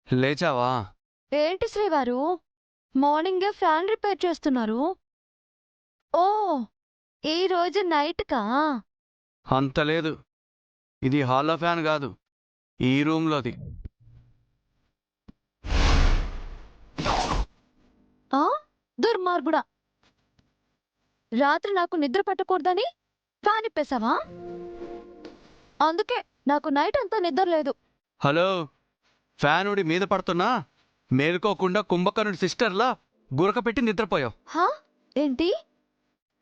లేచావా? ఏంటి శ్రీవారు మార్నింగే ఫ్యాన్ రిపేర్ చేస్తున్నారు? ఓ ఈ రోజు నైట్కా? అంత లేదు. ఇది హాల్లో ఫ్యాన్ కాదు, ఈ రూమ్లోది. ఆ దుర్మార్గుడా, రాత్రి నాకు నిద్ర పట్టకూడదని ఫ్యాన్ ఇప్పేశావా? అందుకే నాకు నైట్ అంతా నిద్ర లేదు. హలో, ఫ్యాన్ ఉడి మీద పడుతున్నా మేలుకోకుండా కుంభకర్ణుడి సిస్టర్లా గురక పెట్టి నిద్రపోయావు. హా ఏంటి?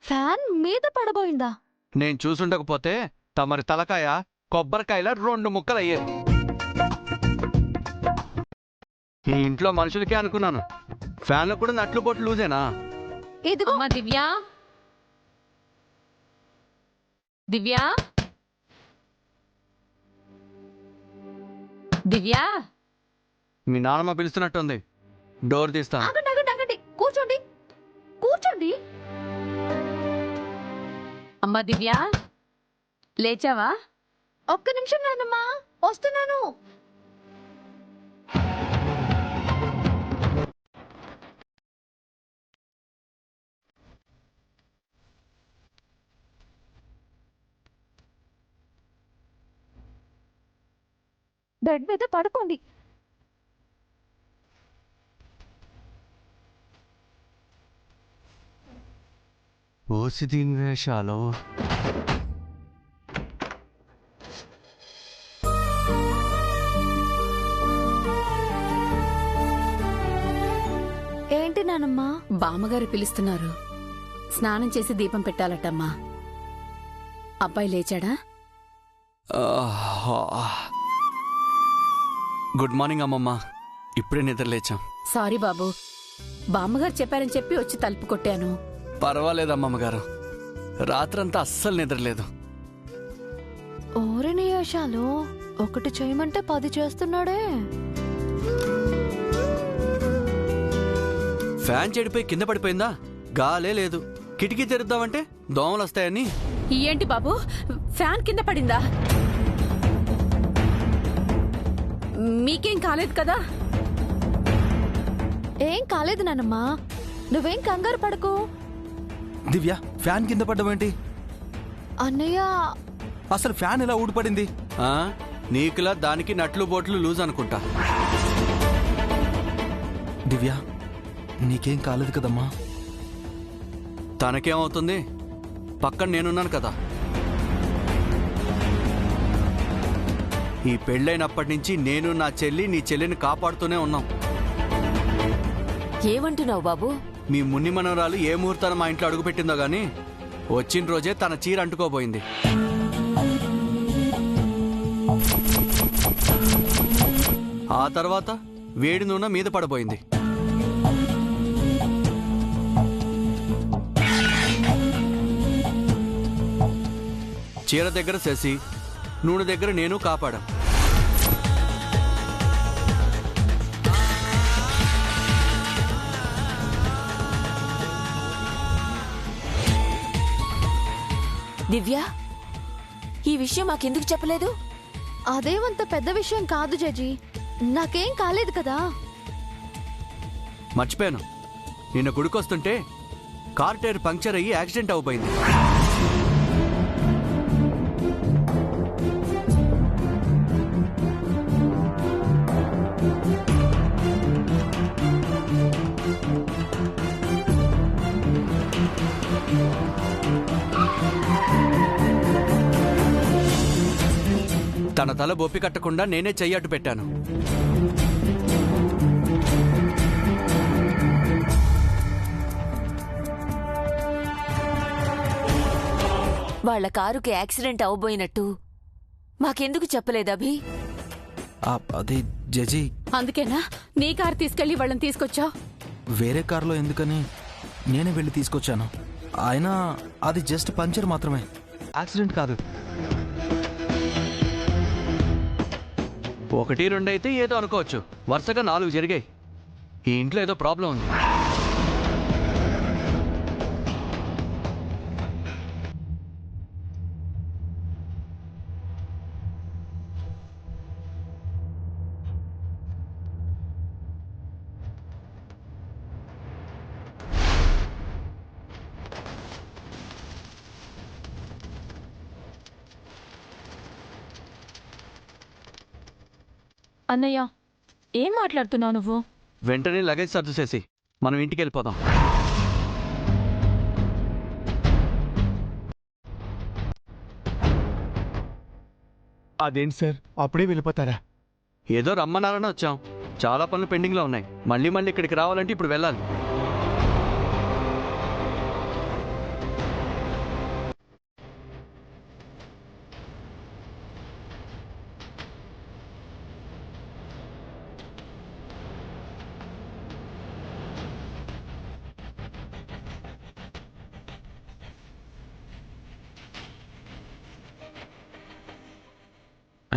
ఫ్యాన్ మీద పడబోయిందా? నేను చూసుండకపోతే తమరి తలకాయ కొబ్బరికాయల 2 ముక్కలయ్యేది. ఈ ఇంట్లో మనుషులకే అనుకున్నాను, ఫ్యాన్లో కూడా నట్లు బొట్లు లూజేనా? ఇదిగో అమ్మా దివ్యా, దివ్యా, దివ్యా. మీ నాన్నమ్మ పిలుస్తున్నట్టుంది, డోర్ తీస్తాను. ఆగండి ఆగండి ఆగండి, కూర్చోండి కూర్చోండి. అమ్మా దివ్యా, లేచావా? ఒక్క నిమిషం నాన్నమ్మా, వస్తున్నాను. బెడ్ మీద పడుకోండి. ఓసి దీని వేషాలు. ఏంటి నానమ్మా? బామ్మగారు పిలుస్తున్నారు. స్నానం చేసి దీపం పెట్టాలటమ్మా. అబ్బాయి లేచాడా? గుడ్ మార్నింగ్ అమ్మమ్మ, ఇప్పుడే నిద్ర లేచాం. సారీ బాబు, బామ్మగారు చెప్పారని చెప్పి వచ్చి తలుపు కొట్టాను. పర్వాలేదమ్మమ్మ గారు, రాత్రంతా అస్సలు నిద్రలేదు. ఓరి నియాషాలు, ఒకటి చేయమంటే 10 చేస్తున్నాడే. ఫ్యాన్ చెడిపోయి కింద పడిపోయిందా? గాలే లేదు. కిటికీ తెరుద్దామంటే దోమలు వస్తాయని. ఏంటి బాబు, ఫ్యాన్ కింద పడిందా? మీకేం కాలేదు కదా? ఏం కాలేదు నానమ్మా, నువ్వేం కంగారు పడకు. దివ్య, ఫ్యాన్ కింద పడ్డమేంటి? అన్నయ్య, అసలు ఫ్యాన్ ఎలా ఊడిపడింది? నీకులా దానికి నట్లు బోట్లు లూజ్ అనుకుంటా. దివ్య, నీకేం కాలేదు కదమ్మా? తనకేమవుతుంది, పక్కన నేనున్నాను కదా. ఈ పెళ్ళైనప్పటి నుంచి నేను నా చెల్లి నీ చెల్లిని కాపాడుతూనే ఉన్నాం. ఏమంటున్నావు బాబు? మీ మున్ని మనవరాలు ఏ ముహూర్తాన మా ఇంట్లో అడుగుపెట్టిందో గాని వచ్చిన రోజే తన చీర అంటుకోబోయింది. ఆ తర్వాత వేడి నూనె మీద పడబోయింది. చీర దగ్గర శశి, నూనె దగ్గర నేను కాపాడా. దివ్య, ఈ విషయం మాకెందుకు చెప్పలేదు? అదేమంత పెద్ద విషయం కాదు జడ్జి, నాకేం కాలేదు కదా. మర్చిపోయాను, నిన్న గుడికొస్తుంటే కార్ టైర్ పంక్చర్ అయ్యి యాక్సిడెంట్ అవబోయింది. తన తల బొప్పి కట్టకుండా నేనే చెయ్యట్టు పెట్టాను. వాళ్ళ కారుకి యాక్సిడెంట్ అవబోయినట్టు మాకెందుకు చెప్పలేదభి? అది జజీ, అందుకేనా నీ కారు తీసుకెళ్లి వాళ్ళని తీసుకొచ్చావు? వేరే కారులో ఎందుకని నేనే వెళ్ళి తీసుకొచ్చాను. అయినా అది జస్ట్ పంచర్ మాత్రమే, యాక్సిడెంట్ కాదు. 1, 2 అయితే ఏదో అనుకోవచ్చు, వరుసగా 4 జరిగాయి. ఈ ఇంట్లో ఏదో ప్రాబ్లం ఉంది. అన్నయ్య ఏం మాట్లాడుతున్నావు నువ్వు? వెంటనే లగేజ్ సర్దు చేసి మనం ఇంటికి వెళ్ళిపోదాం. అదేంటి సార్ అప్పుడే వెళ్ళిపోతారా? ఏదో రమ్మన్నారని వచ్చాం. చాలా పనులు పెండింగ్లో ఉన్నాయి. మళ్ళీ మళ్ళీ ఇక్కడికి రావాలంటే ఇప్పుడు వెళ్ళాలి.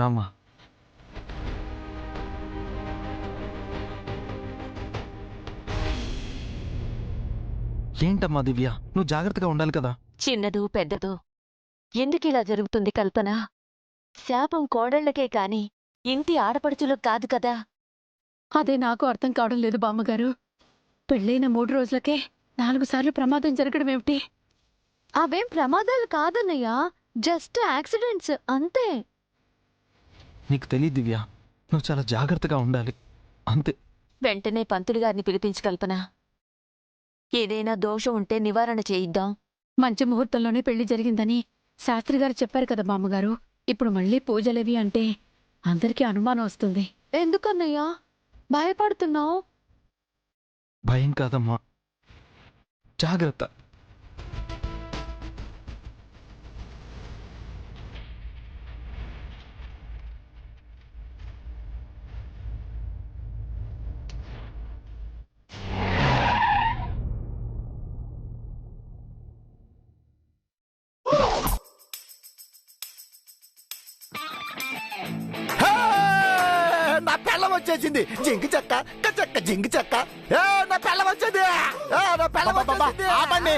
రామ్మా. ఏంటమ్మా దివ్య, నువ్వు జాగ్రత్తగా ఉండాలి కదా. చిన్నదో పెద్దదో ఎందుకిలా జరుగుతుంది కల్పన? శాపం కోడళ్లకే కాని ఇంటి ఆడపడుచులకు కాదు కదా. అదే నాకు అర్థం కావడం లేదు బామ్మగారు. పెళ్ళైన 3 రోజులకే 4 సార్లు ప్రమాదం జరగడం ఏమిటి? అవేం ప్రమాదాలు కాదన్నయ్య, జస్ట్ యాక్సిడెంట్స్ అంతే. నీకు తెలియదు దివ్య, నువ్వు చాలా జాగ్రత్తగా ఉండాలి అంతే. వెంటనే పంతులు గారిని పిలిపించి కల్పన. ఏదైనా దోషం ఉంటే నివారణ చేయిద్దాం. మంచి ముహూర్తంలోనే పెళ్లి జరిగిందని శాస్త్రి గారు చెప్పారు కదా బామ్మగారు. ఇప్పుడు మళ్ళీ పూజలేవి అంటే అందరికీ అనుమానం వస్తుంది. ఎందుకన్నయ్య భయపడుతున్నావు? భయం కాదమ్మా, జాగ్రత్త. నా పెళ్ళం వచ్చేసింది. జింకి చెక్క చెక్క జింకి చెక్క. నా పెళ్ళం వచ్చింది. నా పెళ్ళం వచ్చేసింది. ఆపండి.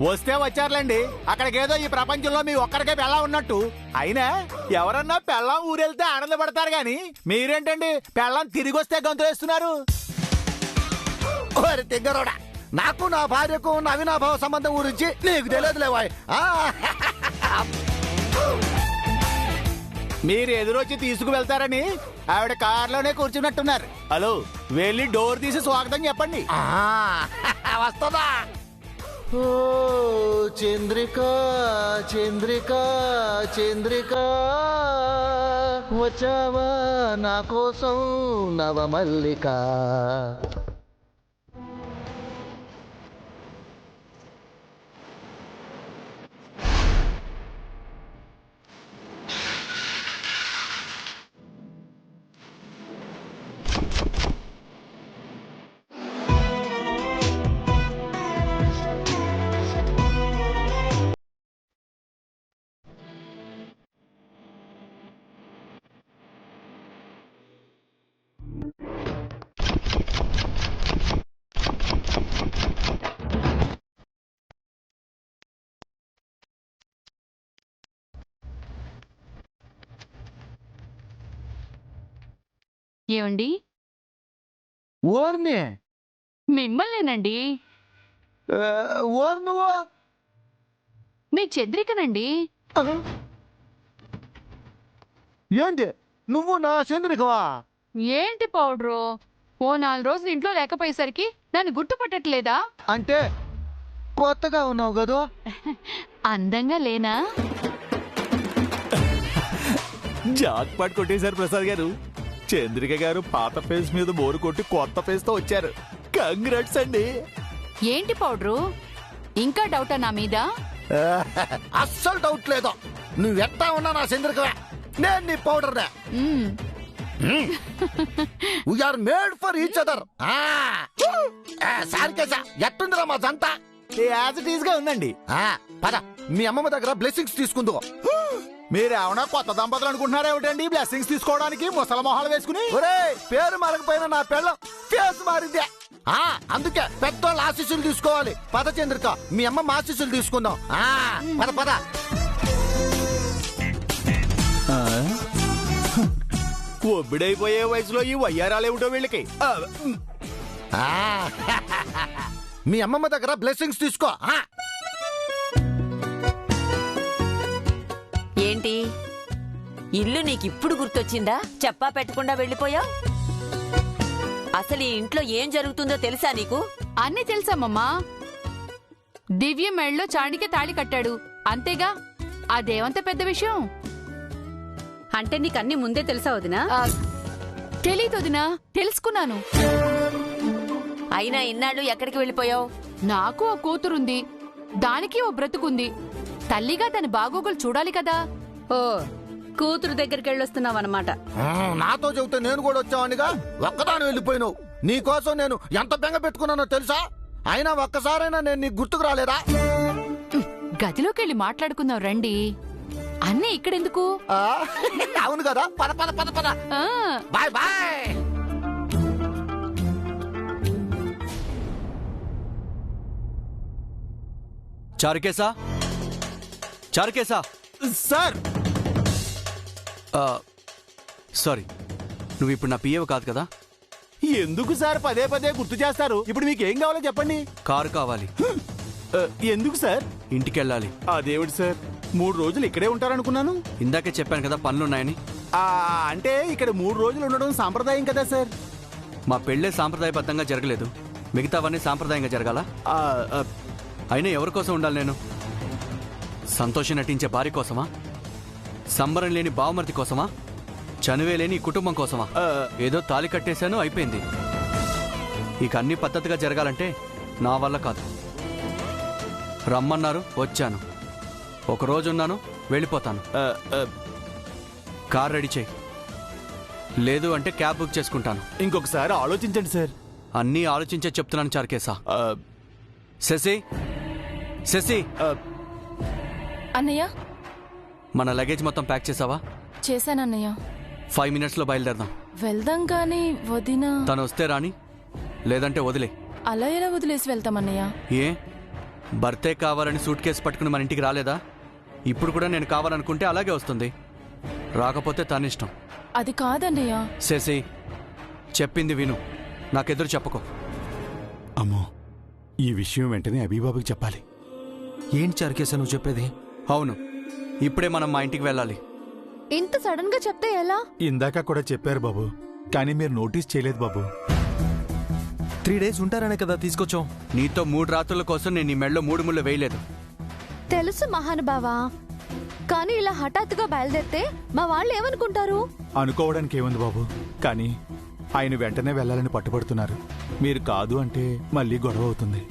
వస్తే వచ్చారులేండి. అక్కడికేదో ఈ ప్రపంచంలో మీ ఒక్కరికే పెళ్ళం ఉన్నట్టు. అయినా ఎవరన్నా పెళ్ళం ఊరెళ్తే ఆనందపడతారు గాని మీరేంటండి పెళ్ళం తిరిగి వస్తే గంతు వేస్తున్నారు? ఓరి తింగరోడా, నాకు నా భార్యకు ఉన్న అవినాభావ సంబంధం గురించి నీకు తెలియదులేవా? మీరు ఎదురొచ్చి తీసుకువెళ్తారని ఆవిడ కారులోనే కూర్చున్నట్టున్నారు. హలో, వెళ్ళి డోర్ తీసి స్వాగతం చెప్పండి. వస్తుందా? ఓ చంద్రిక చంద్రిక చంద్రిక, వచ్చావా నా కోసం నవమల్లిక. ఏమండి? ఓర్ని మిమ్మల్నేనండి. ఓర్ నువ్వు మీ చంద్రికనండి. ఏంటి నువ్వు నా చంద్రికవా? ఏంటి పౌడరు? ఓ 4 రోజులు ఇంట్లో లేకపోయేసరికి నన్ను గుర్తుపట్టట్లేదా? అంటే కొత్తగా ఉన్నావు కదా. అందంగా లేనా? జాక్ పాట్ కొట్టేశారు ప్రసాద్ గారు. చంద్రిక గారు పాత ఫేస్ మీద బోరు కొట్టి కొత్త ఫేస్ తో వచ్చారు. కంగ్రాట్స్ అండి. ఏంటి పౌడరు, ఇంకా డౌటా నా మీద? అస్సలు డౌట్ లేదు. నువ్వెట్టా ఉన్నా నా చంద్రికవే. నేను నీ powder. We're made for each other. సారికేసా ఎట్టుందిరా మా జంట? యాజ్ ఇట్ ఈస్ గా ఉందండి. పద మీ అమ్మమ్మ దగ్గర బ్లెస్సింగ్స్ తీసుకుందో. మీరేమన్నా కొత్త దంపతులు అనుకుంటున్నారా ఏమిటండి బ్లెస్సింగ్స్ తీసుకోవడానికి ముసల మొహాలు వేసుకుని? ఒరే, పేరు మారకపోయినా నా పెళ్ళం ఫేస్ మారిందే. అందుకే పెద్దోళ్ళ ఆశీస్సులు తీసుకోవాలి. పద చంద్రిక, మీ అమ్మమ్మ ఆశీస్సులు తీసుకుందాం. పద పద. ఒబ్బిడైపోయే వయసులో ఈ వయ్యారాలేమిటో వీళ్ళకి. మీ అమ్మమ్మ దగ్గర బ్లెస్సింగ్స్ తీసుకో. ఏంటి ఇల్లు నీకిప్పుడు గుర్తొచ్చిందా? చెప్పా పెట్టకుండా వెళ్ళిపోయావు. అసలు ఈ ఇంట్లో ఏం జరుగుతుందో తెలుసా నీకు? అన్నీ తెలుసమ్మమ్మా. దివ్య మెళ్ళలో చాణికే తాళి కట్టాడు, అంతేగా. అదేమంత పెద్ద విషయం. అంటే నీకన్నీ ముందే తెలుసా వదినా? తెలీదు వదినా, తెలుసుకున్నాను. అయినా ఇన్నాళ్ళు ఎక్కడికి వెళ్ళిపోయావు? నాకు ఓ కూతురుంది, దానికి ఓ బ్రతుకుంది. తల్లిగా తన బాగోగులు చూడాలి కదా. ఓ కూతురు దగ్గరికి వెళ్ళొస్తున్నావన్నమాట. నాతో చెబితే నేను కూడా వచ్చావనిగా ఒక్కదాని వెళ్ళిపోయినావు. నీకోసం నేను ఎంత బెంగ పెట్టుకున్నానో తెలుసా? అయినా ఒక్కసారైనా నేను నీకు గుర్తుకు రాలేదా? గదిలోకి వెళ్ళి మాట్లాడుకుందాం రండి. అన్నీ ఇక్కడెందుకు? ఆ, అవును కదా, పద పద పద పద. ఆ, బాయ్ బాయ్. చారుకేశా, చారుకేశా. సార్ సారీ, నువ్వు ఇప్పుడు నా పిఏవి కాదు కదా? ఎందుకు సార్ పదే పదే గుర్తు చేస్తారు? ఇప్పుడు మీకు ఏం కావాలో చెప్పండి. కారు కావాలి. ఎందుకు సార్? ఇంటికెళ్ళాలి. అదేమిటి సార్, 3 రోజులు ఇక్కడే ఉంటారనుకున్నాను. ఇందాకే చెప్పాను కదా పనులున్నాయని. అంటే ఇక్కడ 3 రోజులు ఉండడం సాంప్రదాయం కదా సార్? మా పెళ్ళే సాంప్రదాయబద్ధంగా జరగలేదు, మిగతావన్నీ సాంప్రదాయంగా జరగాల. అయినా ఎవరి కోసం ఉండాలి నేను? సంతోషం నటించే భార్య కోసమా? సంబరం లేని బావమర్తి కోసమా? చనువే లేని ఈ కుటుంబం కోసమా? ఏదో తాళి కట్టేశాను, అయిపోయింది. ఇక అన్ని పద్ధతిగా జరగాలంటే నా వల్ల కాదు. రమ్మన్నారు, వచ్చాను. ఒక రోజు ఉన్నాను, వెళ్ళిపోతాను. కార్ రెడీ చేయి, లేదు అంటే క్యాబ్ బుక్ చేసుకుంటాను. ఇంకొకసారి ఆలోచించండి సార్. అన్నీ ఆలోచించే చెప్తున్నాను చారుకేశా. శశి, శశి, అన్నయ్య మన లగేజ్ మొత్తం ప్యాక్ చేసావా? చేశానన్నయ్య. 5 minutesలో బయలుదేరదాం. వెళ్దాం గాని వదినా. తను వస్తే రాని, లేదంటే వదిలే. అలా ఎలా వదిలేసి వెళ్తామన్నయ్య? ఏ భర్తే కావాలని సూట్ కేసు పట్టుకుని మన ఇంటికి రాలేదా? ఇప్పుడు కూడా నేను కావాలనుకుంటే అలాగే వస్తుంది, రాకపోతే తన ఇష్టం. అది కాదన్నయ్య. శశి, చెప్పింది విను, నాకెదురు చెప్పకు. అమ్మో, ఈ విషయం వెంటనే అభిబాబుకి చెప్పాలి. ఏంటి చారుకేశా నువ్వు చెప్పేది? అవును, ఇప్పుడే మనం మా ఇంటికి వెళ్ళాలి. ఇంత సడన్ గా చెప్తే ఎలా? ఇందాక కూడా చెప్పారు బాబు, కానీ మీరు నోటీస్ చేయలేదు బాబు. 3 days ఉంటారనే కదా తీసుకొచ్చాం. నీతో 3 రాత్రుల కోసం నేను నీ మెడలో 3 ముళ్ళు వేయలేదు. తెలుసు మహానుభావా, కానీ ఇలా హఠాత్తుగా బయలుదేరితే మా వాళ్ళు ఏమనుకుంటారు? అనుకోవడానికి ఏముంది బాబు, కానీ ఆయన వెంటనే వెళ్ళాలని పట్టుబడుతున్నారు. మీరు కాదు అంటే మళ్ళీ గొడవ అవుతుంది.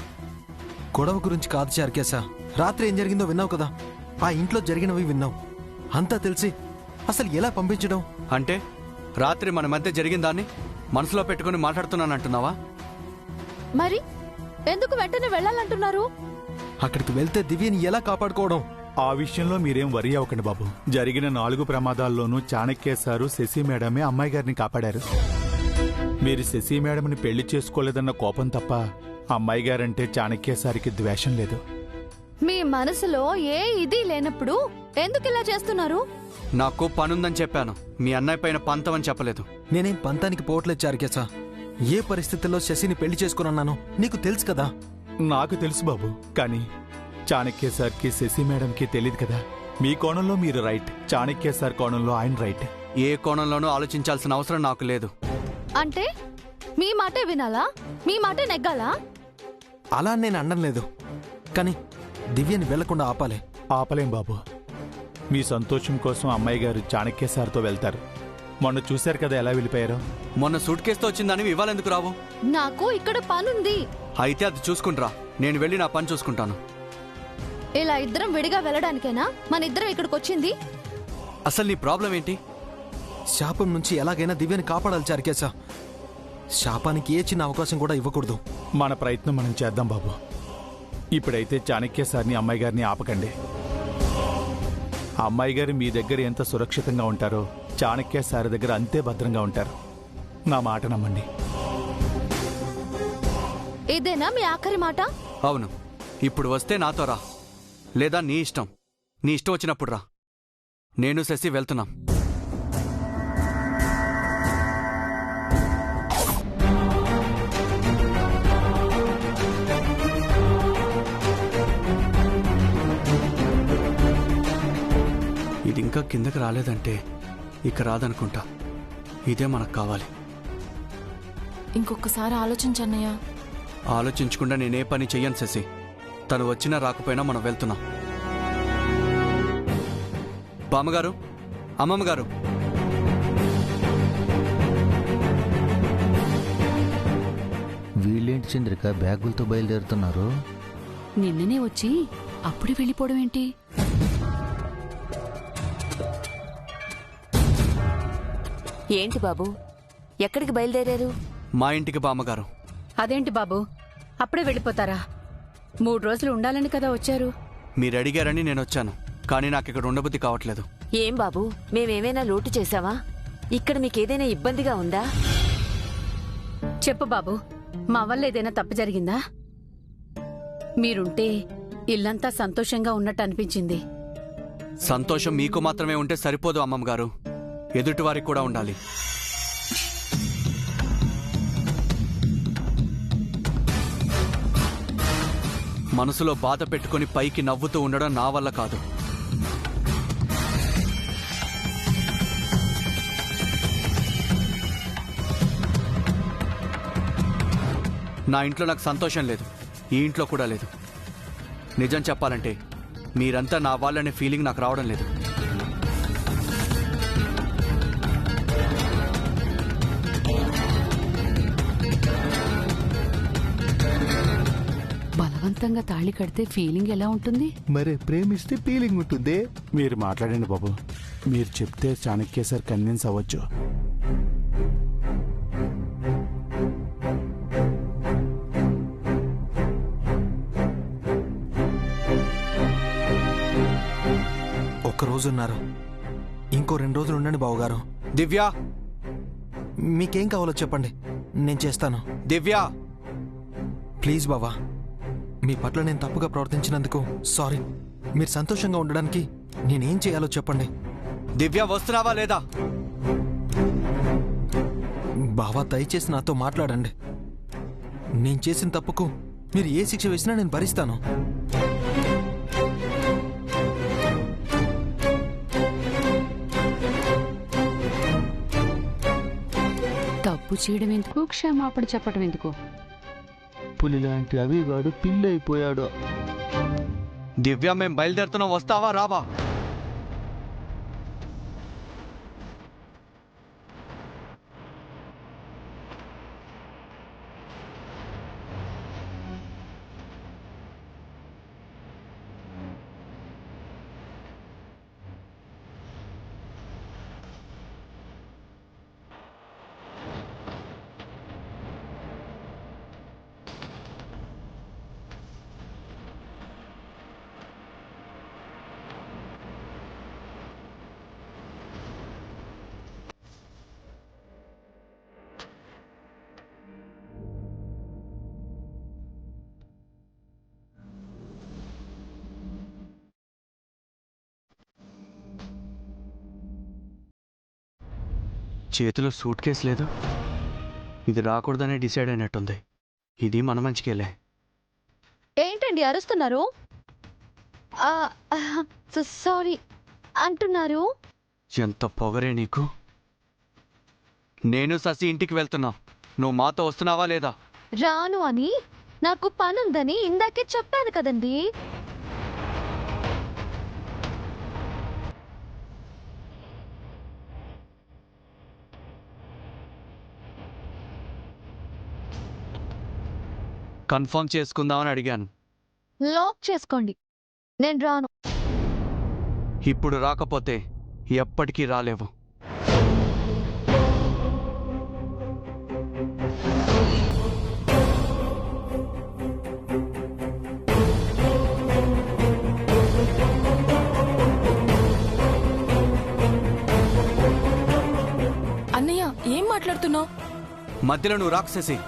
గొడవ గురించి కాదు చారుకేశా, రాత్రి ఏం జరిగిందో విన్నావు కదా? ఆ ఇంట్లో జరిగినవి విన్నావు. అంతా తెలిసి అసలు ఎలా పంపించడం? అంటే రాత్రి మన మధ్య జరిగిన దాన్ని మనసులో పెట్టుకుని మాట్లాడుతున్నానంటున్నావా? మరి ఎందుకు వెంటనే వెళ్ళాలంటున్నారు? అక్కడికి వెళ్తే దివ్యని ఎలా కాపాడుకోవడం? ఆ విషయంలో మీరేం వరి అవ్వకండి బాబు. జరిగిన 4 ప్రమాదాల్లోనూ చాణక్య సారు శశి మేడమే అమ్మాయి గారిని కాపాడారు. మీరు శశి మేడంని పెళ్లి చేసుకోలేదన్న కోపం తప్ప అమ్మాయి గారంటే చాణక్య సారికి ద్వేషం లేదు. మీ మనసులో ఏ ఇది లేనప్పుడు ఎందుకు ఇలా చేస్తున్నారు? నాకు పనుందని చెప్పాను, మీ అన్నయ్య పైన పంతం అని చెప్పలేదు. నేనేం పంతానికి పోవట్లేదు చారుకేశా. ఏ పరిస్థితుల్లో శశిని పెళ్లి చేసుకున్నానో నీకు తెలుసు కదా. నాకు తెలుసు బాబు, కానీ చాణక్య సార్కి శశి మేడంకి తెలియదు కదా. మీ కోణంలో మీరు రైట్, చాణక్య సార్ కోణంలో ఆయన రైట్. ఏ కోణంలోనూ ఆలోచించాల్సిన అవసరం నాకు లేదు. అంటే మీ మాటే వినాలా? మీ మాటే నెగ్గాలా? అలా నేను అనడం లేదు, కానీ దివ్యని వెళ్లకుండా ఆపాలి. ఆపలేం బాబు. మీ సంతోషం కోసం అమ్మాయి గారు చాణక్య సార్తో వెళ్తారు. మొన్న చూశారు కదా ఎలా వెళ్ళిపోయారో. మొన్న సూట్ కేసుతో వచ్చిందని ఇవాళ ఎందుకు రావు? నాకు ఇక్కడ పనుంది. అయితే అది చూసుకుంట్రా, నేను వెళ్ళి నా పని చూసుకుంటాను. ఇలా ఇద్దరం విడిగా వెళ్ళడానికేనా మన ఇద్దరం ఇక్కడికి వచ్చింది? అసలు నీ ప్రాబ్లం ఏంటి? శాపం నుంచి ఎలాగైనా దివ్యని కాపాడాలి చారుకేశా. శాపానికి ఏ చిన్న అవకాశం కూడా ఇవ్వకూడదు. మన ప్రయత్నం మనం చేద్దాం బాబు. ఇప్పుడైతే చాణక్య సార్ని అమ్మాయి గారిని ఆపకండి. అమ్మాయి గారు మీ దగ్గర ఎంత సురక్షితంగా ఉంటారో చాణక్య సార్ దగ్గర అంతే భద్రంగా ఉంటారు. నా మాట నమ్మండి. ఇదేనా మీ ఆఖరి మాట? అవును, ఇప్పుడు వస్తే నాతో రా, లేదా నీ ఇష్టం. నీ ఇష్టం వచ్చినప్పుడు రా. నేను శశి వెళ్తున్నాం. ఇది ఇంకా కిందకి రాలేదంటే ఇక రాదనుకుంటా. ఇదే మనకు కావాలి. ఇంకొకసారి ఆలోచించన్నయ్య. ఆలోచించకుండా నేనే పని చెయ్యను శశి. తను వచ్చినా రాకపోయినా మనం వెళ్తున్నాం. బామ్మగారు, అమ్మమ్మగారు, వీళ్ళేంటి చంద్రిక బ్యాగులతో బయలుదేరుతున్నారు? నిన్ననే వచ్చి అప్పుడే వెళ్ళిపోవడం ఏంటి? ఏంటి బాబు, ఎక్కడికి బయలుదేరారు? మా ఇంటికి బామ్మగారు. అదేంటి బాబు, అప్పుడే వెళ్ళిపోతారా? 3 రోజులు ఉండాలని కదా వచ్చారు. మీరు అడిగారని నేను వచ్చాను, కానీ నాకు ఇక్కడ ఉండబుద్ధి కావట్లేదు. ఏం బాబు, మేమేమైనా లోటు చేశావా? ఇక్కడ మీకేదైనా ఇబ్బందిగా ఉందా? చెప్పు బాబు, మా వల్ల ఏదైనా తప్పు జరిగిందా? మీరుంటే ఇల్లంతా సంతోషంగా ఉన్నట్టు అనిపించింది. సంతోషం మీకు మాత్రమే ఉంటే సరిపోదు అమ్మమ్మగారు, ఎదుటివారికి కూడా ఉండాలి. మనసులో బాధ పెట్టుకుని పైకి నవ్వుతూ ఉండడం నా వల్ల కాదు. నా ఇంట్లో నాకు సంతోషం లేదు, ఈ ఇంట్లో కూడా లేదు. నిజం చెప్పాలంటే మీరంతా నా వాళ్ళనే ఫీలింగ్ నాకు రావడం లేదు. బలవంతంగా తాళి కడితే ఫీలింగ్ ఎలా ఉంటుంది? మరి ప్రేమిస్తే ఫీలింగ్ ఉంటుంది. మీరు మాట్లాడండి బాబు, మీరు చెప్తే చాణక్య సార్ కన్విన్స్ అవ్వచ్చు. ఒక్క రోజు ఉన్నారు, ఇంకో 2 రోజులు ఉండండి బావగారు. దివ్య, మీకేం కావాలో చెప్పండి, నేను చేస్తాను. దివ్య, ప్లీజ్ బావా, మీ పట్ల నేను తప్పుగా ప్రవర్తించినందుకు సారీ. మీరు సంతోషంగా ఉండడానికి నేనేం చేయాలో చెప్పండి. దివ్య వస్తున్నావా లేదా? బావా, దయచేసి నాతో మాట్లాడండి. నేను చేసిన తప్పుకు మీరు ఏ శిక్ష వేసినా నేను భరిస్తాను. తప్పు చేయడం ఎందుకు, క్షమాపణ చెప్పడం ఎందుకు? పులి లాంటి అవిగాడు పిల్లైపోయాడు. దివ్య, మేం బయలుదేరుతున్నాం, వస్తావా రావా? చేతిలో సూట్ కేసు లేదు. ఇది రాకూడదనే డిసైడ్ అయినట్టుంది. ఇది మన మంచికేలే. ఏంటండి అరుస్తున్నారు? సారీ అంటున్నారు. ఎంత పొగరే నీకు! నేను శశి ఇంటికి వెళ్తున్నా, నువ్వు మాతో వస్తున్నావా లేదా? రాను అని నాకు పనుందని ఇందాకే చెప్పాను కదండి. కన్ఫర్మ్ చేసుకుందామని అడిగాను. లాక్ చేసుకోండి, నేను రాను. ఇప్పుడు రాకపోతే ఎప్పటికీ రాలేవు. అన్నయ్య, ఏం మాట్లాడుతున్నావు? మధ్యలో నువ్వు రాక్షసి.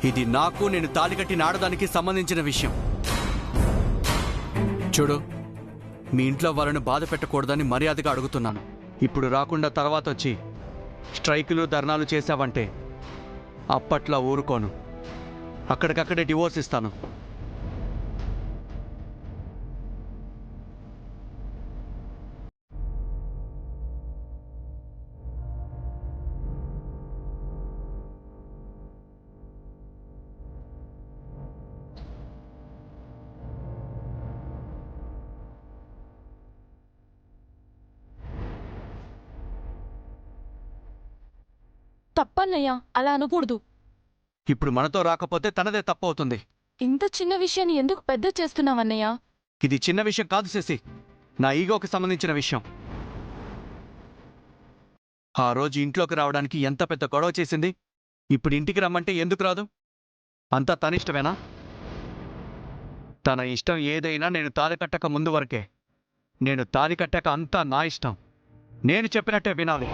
ఇది నాకు, నేను తాళి కట్టిన ఆడదానికి సంబంధించిన విషయం. చూడు, మీ ఇంట్లో వాళ్ళని బాధ పెట్టకూడదని మర్యాదగా అడుగుతున్నాను. ఇప్పుడు రాకుండా తర్వాత వచ్చి స్ట్రైకులు, ధర్నాలు చేశావంటే అప్పట్లో ఊరుకోను. అక్కడికక్కడే డివోర్స్ ఇస్తాను. తప్పన్నయ్య అలా అనకూడదు. ఇప్పుడు మనతో రాకపోతే తనదే తప్పు అవుతుంది. ఇంత చిన్న విషయాన్ని ఎందుకు పెద్ద చేస్తున్నావన్నయ్య? ఇది చిన్న విషయం కాదు శశి, నా ఈగోకి సంబంధించిన విషయం. ఆ రోజు ఇంట్లోకి రావడానికి ఎంత పెద్ద గొడవ చేసింది. ఇప్పుడు ఇంటికి రమ్మంటే ఎందుకు రాదు? అంతా తన ఇష్టమేనా? తన ఇష్టం ఏదైనా నేను తాళి కట్టక ముందు వరకే. నేను తాళి కట్టాక అంతా నా ఇష్టం. నేను చెప్పినట్టే వినాలి.